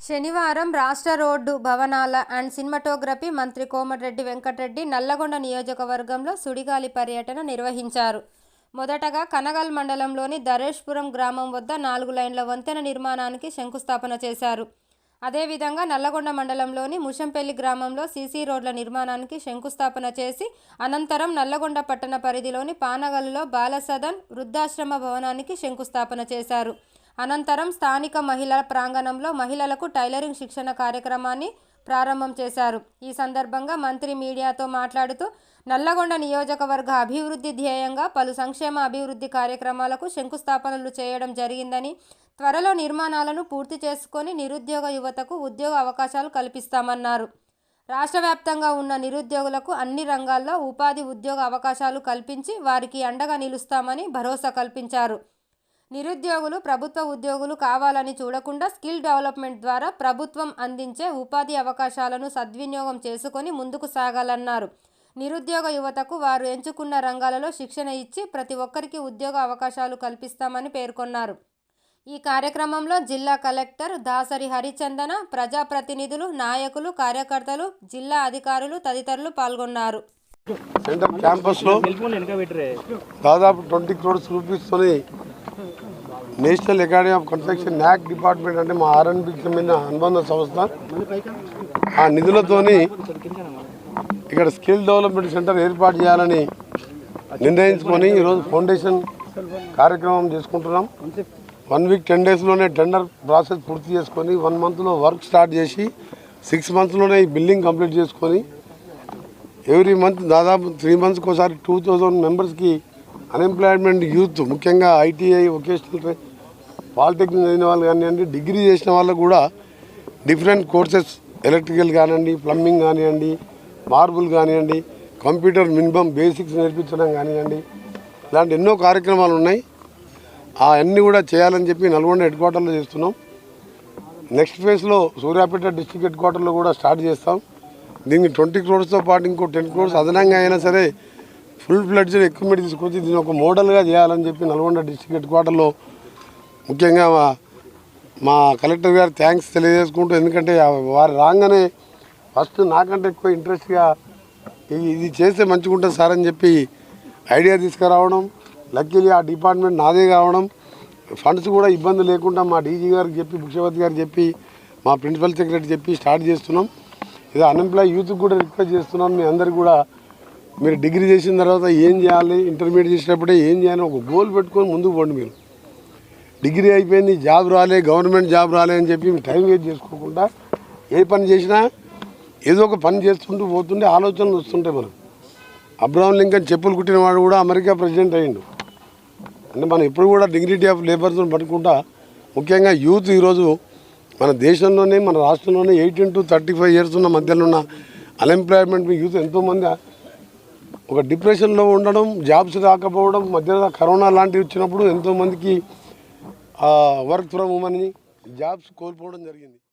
శనివారం రాష్ట్ర రోడ్డు, భవనాల అండ్ సినిమాటోగ్రఫీ మంత్రి కోమటిరెడ్డి వెంకటరెడ్డి నల్లగొండ నియోజకవర్గంలో సుడిగాలి పర్యటన నిర్వహించారు. మొదటగా కనగల్ మండలంలోని దరేష్పురం గ్రామం వద్ద 4 లైన్ల వంతెన నిర్మాణానికి శంకుస్థాపన చేశారు. అదేవిధంగా నల్లగొండ మండలంలోని ముషంపల్లి గ్రామంలో సీసీ రోడ్ల నిర్మాణానికి శంకుస్థాపన చేసి అనంతరం నల్లగొండ పట్టణ పరిధిలోని పానగల్లులో బాలసదన్ వృద్ధాశ్రమ భవనానికి శంకుస్థాపన చేశారు. అనంతరం స్థానిక మహిళల ప్రాంగణంలో మహిళలకు టైలరింగ్ శిక్షణ కార్యక్రమాన్ని ప్రారంభం చేశారు. ఈ సందర్భంగా మంత్రి మీడియాతో మాట్లాడుతూ నల్లగొండ నియోజకవర్గ అభివృద్ధి ధ్యేయంగా పలు సంక్షేమ అభివృద్ధి కార్యక్రమాలకు శంకుస్థాపనలు చేయడం జరిగిందని, త్వరలో నిర్మాణాలను పూర్తి చేసుకొని నిరుద్యోగ యువతకు ఉద్యోగ అవకాశాలు కల్పిస్తామన్నారు. రాష్ట్ర వ్యాప్తంగా ఉన్న నిరుద్యోగులకు అన్ని రంగాల్లో ఉపాధి ఉద్యోగ అవకాశాలు కల్పించి వారికి అండగా నిలుస్తామని భరోసా కల్పించారు. నిరుద్యోగులు ప్రభుత్వ ఉద్యోగులు కావాలని చూడకుండా స్కిల్ డెవలప్మెంట్ ద్వారా ప్రభుత్వం అందించే ఉపాధి అవకాశాలను సద్వినియోగం చేసుకొని ముందుకు సాగాలన్నారు. నిరుద్యోగ యువతకు వారు ఎంచుకున్న రంగాలలో శిక్షణ ఇచ్చి ప్రతి ఒక్కరికి ఉద్యోగ అవకాశాలు కల్పిస్తామని పేర్కొన్నారు. ఈ కార్యక్రమంలో జిల్లా కలెక్టర్ దాసరి హరిచందన, ప్రజాప్రతినిధులు, నాయకులు, కార్యకర్తలు, జిల్లా అధికారులు తదితరులు పాల్గొన్నారు. సెంటర్ క్యాంపస్లో దాదాపు 20 crores రూపీస్తోని national academy of construction NAC department అంటే మా ఆర్ఎన్బికి చెందిన అనుబంధ సంస్థ ఆ నిధులతోని ఇక్కడ స్కిల్ డెవలప్మెంట్ సెంటర్ ఏర్పాటు చేయాలని నిర్ణయించుకొని ఈరోజు ఫౌండేషన్ కార్యక్రమం చేసుకుంటున్నాం. 1 week 10 daysలోనే టెండర్ ప్రాసెస్ పూర్తి చేసుకొని 1 monthలో వర్క్ స్టార్ట్ చేసి 6 monthsలోనే ఈ బిల్డింగ్ కంప్లీట్ చేసుకొని ఎవ్రీ మంత్ దాదాపు 3 monthsకి ఒకసారి 2000 మెంబర్స్కి అన్ఎంప్లాయ్మెంట్ యూత్, ముఖ్యంగా ఐటీఐ, వొకేషనల్, పాలిటెక్నిక్ చదివిన వాళ్ళు కానివ్వండి, డిగ్రీ చేసిన వాళ్ళకు కూడా డిఫరెంట్ కోర్సెస్ ఎలక్ట్రికల్ కానివ్వండి, ప్లంబింగ్ కానివ్వండి, మార్బుల్ కానివ్వండి, కంప్యూటర్ మినిమం బేసిక్స్ నేర్పించడం కానివ్వండి, ఇలాంటి ఎన్నో కార్యక్రమాలు ఉన్నాయి. అవన్నీ కూడా చేయాలని చెప్పి నల్గొండ హెడ్ క్వార్టర్లో చేస్తున్నాం. నెక్స్ట్ ఫేజ్లో సూర్యాపేట డిస్ట్రిక్ట్ హెడ్ క్వార్టర్లో కూడా స్టార్ట్ చేస్తాం. దీనికి 20 crores పాటు ఇంకో 10 crores అదనంగా అయినా సరే ఫుల్ ఫ్లెడ్జ్డ్ ఎక్విప్మెంట్ తీసుకొచ్చి దీన్ని ఒక మోడల్గా చేయాలని చెప్పి నల్గొండ డిస్ట్రిక్ట్ హెడ్ క్వార్టర్లో ముఖ్యంగా మా కలెక్టర్ గారు థ్యాంక్స్ తెలియజేసుకుంటూ, ఎందుకంటే వారు రాగానే ఫస్ట్ నాకంటే ఎక్కువ ఇంట్రెస్ట్గా ఇది చేస్తే మంచిగా ఉంటుంది సార్ అని చెప్పి ఐడియా తీసుకురావడం, లక్కీలీ ఆ డిపార్ట్మెంట్ నాదే కావడం, ఫండ్స్ కూడా ఇబ్బంది లేకుండా మా డీజీ గారికి చెప్పి, ముఖ్యమంత్రి గారికి చెప్పి, మా ప్రిన్సిపల్ సెక్రటరీ చెప్పి స్టార్ట్ చేస్తున్నాం. ఇది అన్ఎంప్లాయ్ యూత్కి కూడా రిక్వెస్ట్ చేస్తున్నాను. మీ అందరికీ కూడా మీరు డిగ్రీ చేసిన తర్వాత ఏం చేయాలి, ఇంటర్మీడియట్ చేసినప్పుడే ఏం చేయాలి ఒక గోల్ పెట్టుకొని ముందుకు పోండి. మీరు డిగ్రీ అయిపోయింది, జాబ్ రాలే, గవర్నమెంట్ జాబ్ రాలే అని చెప్పి టైం వేస్ట్ చేసుకోకుండా ఏ పని చేసినా ఏదో ఒక పని చేస్తుంటూ పోతుంటే ఆలోచనలు వస్తుంటాయి. మనం అబ్రహాం లింకన్ చెప్పులు కుట్టిన వాడు కూడా అమెరికా ప్రెసిడెంట్ అయ్యిండు. అంటే మనం ఎప్పుడు కూడా డిగ్నిటీ ఆఫ్ లేబర్స్ని పట్టుకుంటా, ముఖ్యంగా యూత్ ఈరోజు మన దేశంలోనే, మన రాష్ట్రంలోనే 18 to 35 years ఉన్న మధ్యలో ఉన్న అన్ఎంప్లాయ్మెంట్ యూత్ ఎంతోమంది ఒక డిప్రెషన్లో ఉండడం, జాబ్స్ రాకపోవడం, మధ్యలో కరోనా లాంటివి వచ్చినప్పుడు ఎంతోమందికి వర్క్ ఫ్రమ్ హోమ్ అని జాబ్స్ కోల్పోవడం జరిగింది.